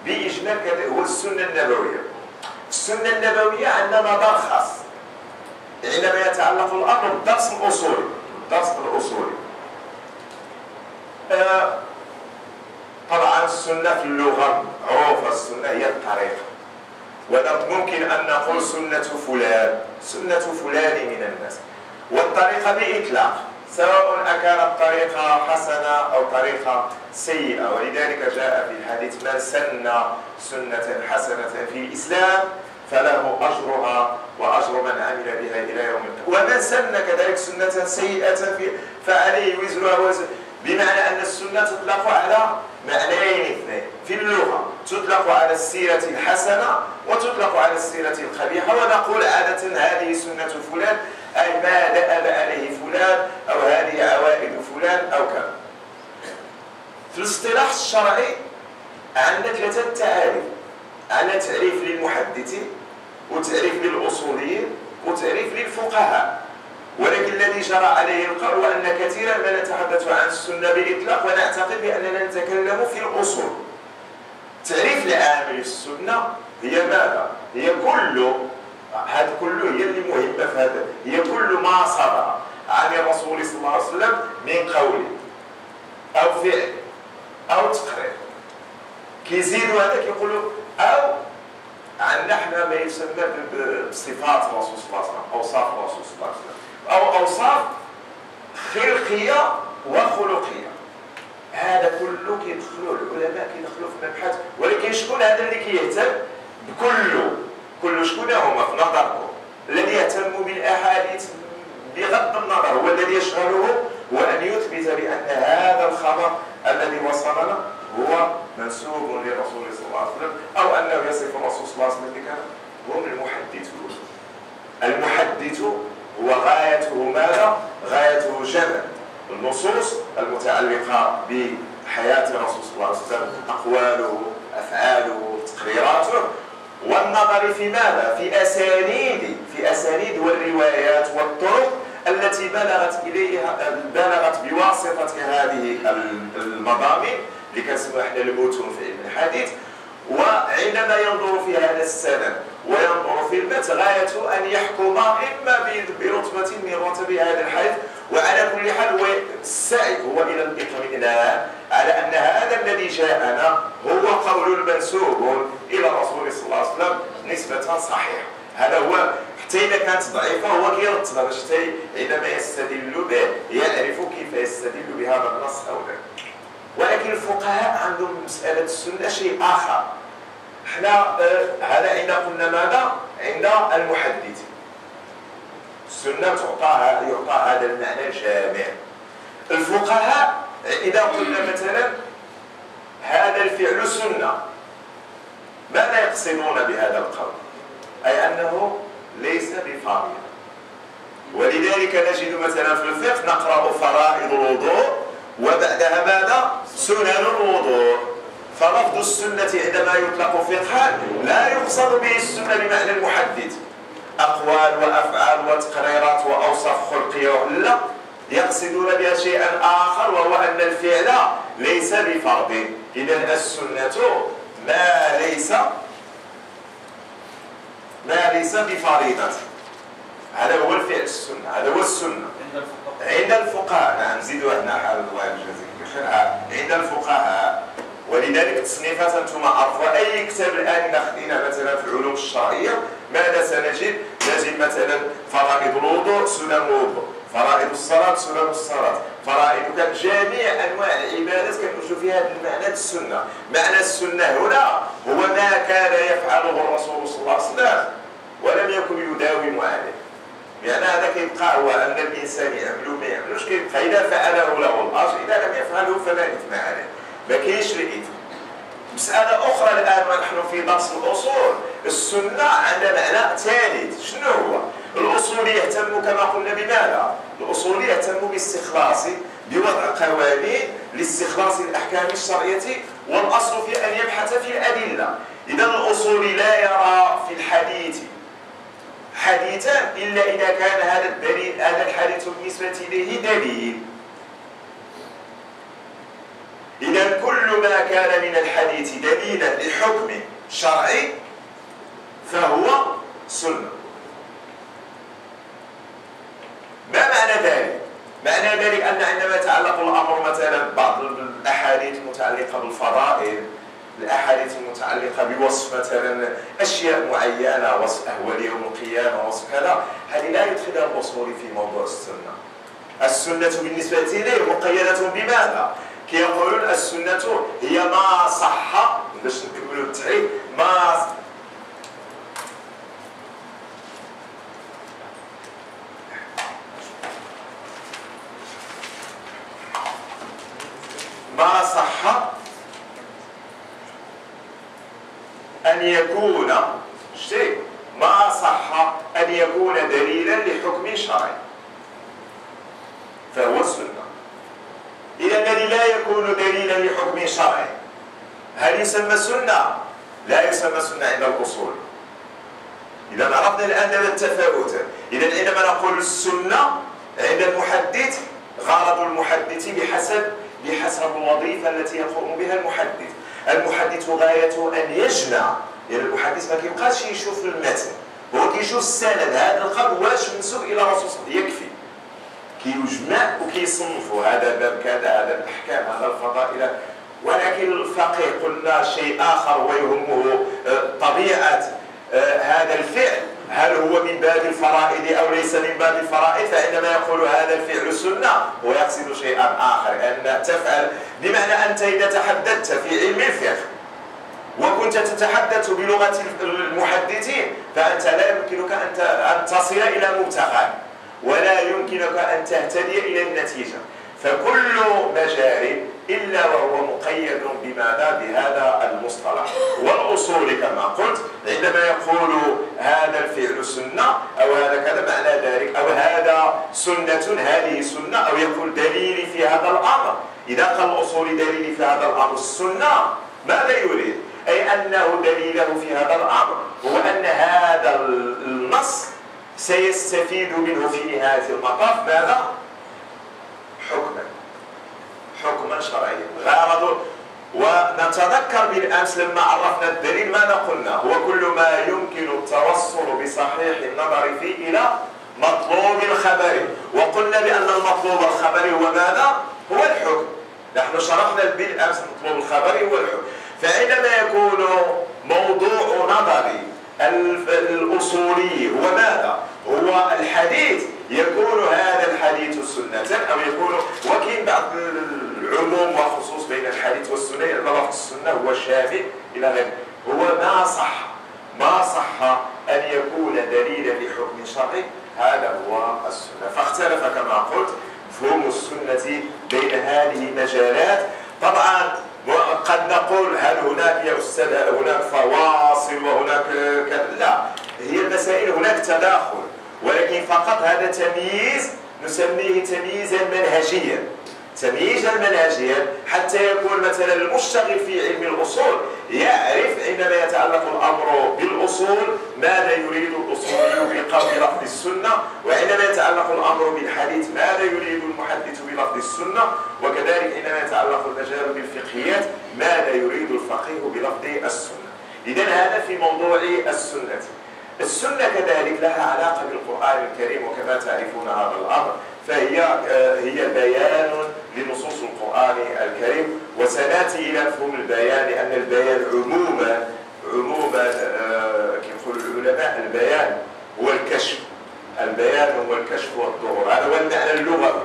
بإجمال كذا هو السنة النبوية. السنة النبوية عندنا مدار خاص عندما يتعلق الأمر بالدرس الأصولي. طبعا السنة في اللغة عرف السنة هي الطريقة، وممكن أن نقول سنة فلان من الناس، والطريقة بإطلاق سواء أكانت طريقة حسنة أو طريقة سيئة. ولذلك جاء في الحديث: من سن سنة حسنة في الإسلام فله أجرها وأجر من عمل بها إلى يوم القيامة، ومن سن كذلك سنة سيئة فعليه وزرها بمعنى أن السنة تطلق على معنيين اثنين في اللغة، تطلق على السيرة الحسنة وتطلق على السيرة القبيحة، ونقول عادة هذه سنة فلان أي ما دأب عليه فلان، أو هذه عوائد فلان أو كذا. في الاصطلاح الشرعي عندنا ثلاثة تعاريف: عندنا تعريف للمحدثين، وتعريف للأصوليين، وتعريف للفقهاء. ولكن الذي جرى عليه القول هو أن كثيرا ما نتحدث عن السنة بإطلاق ونعتقد بأننا نتكلم في الأصول. تعريف العام للسنة هي ماذا؟ هي كل هذا كله هي اللي مهمة في هذا، هي كل ما صدر عن الرسول صلى الله عليه وسلم من قول أو فعل أو تقرير. كيزيدوا هذا كيقولوا أو عندنا احنا ما يسمى بصفات الرسول صلى الله عليه وسلم، أوصاف الرسول صلى الله عليه وسلم، أو أوصاف خلقية وخلقية. هذا كله كيدخلوا العلماء كيدخلوا في المبحث، ولكن شكون هذا اللي كيهتم بكل شكون هما في نظركم؟ الذي يهتم بالأحاديث بغض النظر هو الذي يشغله هو أن يثبت بأن هذا الخبر الذي وصلنا هو منسوب للرسول صلى الله عليه وسلم، أو أنه يصف الرسول صلى الله عليه وسلم بكذا. هم المحدثون. المحدث هو غايته ماذا؟ غايته جمع النصوص المتعلقة بحياة الرسول صلى الله عليه وسلم، أقواله، أفعاله، تقريراته، والنظر في ماذا؟ في أسانيد والروايات والطرق التي بلغت بواسطة هذه المضامين اللي كنسموا احنا المتون في علم الحديث. وعندما ينظر في هذا السند وينظر في المتن غايته أن يحكم إما برتبة من رتب هذا الحديث، وعلى كل حال هو السعي هو إلى الإطمئنان على أن هذا الذي جاءنا هو قول منسوب إلى الرسول صلى الله عليه وسلم نسبة صحيحة. هذا هو، حتى إذا كانت ضعيفة هو كيرتبها باش عندما يستدل به يعرف كيف يستدل بهذا النص أو ذاك. ولكن الفقهاء عندهم مسألة السنة شيء آخر. احنا هذا عند قلنا ماذا؟ عند المحدثين السنة يعطى هذا المعنى الجامع. الفقهاء إذا قلنا مثلا هذا الفعل سنة، ماذا يقصدون بهذا القول؟ أي أنه ليس بفريضة. ولذلك نجد مثلا في الفقه نقرأ فرائض الوضوء وبعدها ماذا؟ سنن الوضوء. فلفظ السنة عندما يطلق فقها لا يقصد به السنة بمعنى المحدث، أقوال وأفعال وتقريرات وأوصاف خلقية، لا، يقصدون بها شيئا آخر وهو أن الفعل ليس بفرض. إذن السنة ما ليس بفريضة، هذا هو الفعل السنة، هذا هو السنة عند الفقهاء. نعم، زيدوا هنا حال الله يجزيكم بخير. عند الفقهاء، ولذلك تصنيفات انتم عرفوا اي كتاب الان ناخذينه مثلا في العلوم الشرعيه ماذا سنجد؟ نجد مثلا فرائض الوضوء، سنن الوضوء، فرائض الصلاه، سنن الصلاه، فرائض جميع انواع العبادات كنوجدوا فيها هذا المعنى السنه. معنى السنه هنا هو ما كان يفعله الرسول صلى الله عليه وسلم ولم يكن يداوم عليه. يعني هذا كيبقى هو ان الانسان يعمل ما يعملوش، كيبقى اذا فعله له الاجر، اذا لم يفعله فلا اثم عليه، ما كاينش الاثم. مساله اخرى الان ونحن في درس الاصول، السنه عندها معنى ثالث. شنو هو؟ الاصول يهتم كما قلنا بماذا؟ الاصول يهتم باستخلاص بوضع قوانين لاستخلاص الاحكام الشرعيه، والاصل في ان يبحث في الادله. اذا الاصولي لا يرى في الحديث حديثا إلا إذا كان هذا الدليل، هذا الحديث بالنسبة إليه دليل. إذا كل ما كان من الحديث دليلا لحكم شرعي فهو سنة. ما معنى ذلك؟ معنى ذلك أن عندما يتعلق الأمر مثلا بعض الأحاديث المتعلقة بالفضائل، الأحاديث المتعلقة بوصف مثلا أشياء معينة، وصف أهوال يوم القيامة، وصف كذا، هذه لا يدخلها الأصولي في موضوع السنة. السنة بالنسبة إليه مقيدة بماذا؟ كي يقولون السنة هي ما صح، باش نكملوا التعريف، ما صح أن يكون شيء، ما صح أن يكون دليلا لحكم شرعي فهو السنة. إذا الذي لا يكون دليلا لحكم شرعي هل يسمى سنة؟ لا يسمى سنة عند الأصول. إذا عرفنا الآن التفاوت. إذا عندما نقول السنة عند المحدث، غرض المحدث بحسب الوظيفة التي يقوم بها المحدث. المحدث غايته أن يجمع، يعني المحدث ما كيبقاش يشوف المتن، هو كيشوف السند، هذا القول واش منسوب إلى رسول الله، يكفي كيجمع وكيصنفوا هذا باب كذا، هذا الأحكام، هذا الفضائل. ولكن الفقيه قلنا شيء آخر ويهمه طبيعة هذا الفعل، هل هو من باب الفرائض أو ليس من باب الفرائض؟ فعندما يقول هذا الفعل سنة هو يقصد شيئا آخر، أن تفعل، بمعنى أنت إذا تحدثت في علم الفقه وكنت تتحدث بلغة المحدثين فأنت لا يمكنك أن تصل إلى مبتغى، ولا يمكنك أن تهتدي إلى النتيجة. فكل مجال إلا وهو مقيد بماذا؟ بهذا المصطلح. والأصول كما قلت عندما يقول هذا الفعل سنة أو هذا كذا، معنى ذلك أو هذا سنة، هذه سنة، أو يقول دليلي في هذا الأمر. إذا قال الأصول دليلي في هذا الأمر السنة، ماذا يريد؟ أي أنه دليله في هذا الأمر هو أن هذا النص سيستفيد منه في نهاية المطاف ماذا؟ حكما شرعيا. غرض. ونتذكر بالأمس لما عرفنا الدليل ماذا قلنا؟ هو كل ما يمكن التوصل بصحيح النظر فيه إلى مطلوب الخبر، وقلنا بأن المطلوب الخبري هو ماذا؟ هو الحكم. نحن شرحنا بالأمس مطلوب الخبري هو الحكم. فعندما يكون موضوع نظري الأصولي هو ماذا؟ هو الحديث، يكون هذا الحديث سنة أو يكون، وكاين بعض العموم وخصوص بين الحديث والسنة، لأن لفظ السنة هو شامل إلى غيره. هو ما صح أن يكون دليلا لحكم شرعي، هذا هو السنة. فاختلف كما قلت مفهوم السنة بين هذه المجالات. طبعا قد نقول هل هناك يا أستاذ هناك فواصل وهناك لا، هي المسائل هناك تداخل، ولكن فقط هذا تمييز نسميه تمييزا منهجيا. تمييزا منهجيا حتى يكون مثلا المشتغل في علم الأصول يعرف عندما يتعلق الأمر بالأصول ماذا يريد الأصولي بقول لفظ السنة، وعندما يتعلق الأمر بالحديث ماذا يريد المحدث بلفظ السنة، وكذلك عندما يتعلق المجال بالفقهيات ماذا يريد الفقيه بلفظ السنة. إذن هذا في موضوع السنة. السنة كذلك لها علاقة بالقرآن الكريم، وكما تعرفون هذا الأمر هي بيان لنصوص القرآن الكريم. وسنأتي إلى مفهوم البيان، لأن البيان عموما كما يقول العلماء البيان هو الكشف، البيان هو الكشف والظهور، هذا هو المعنى اللغوي.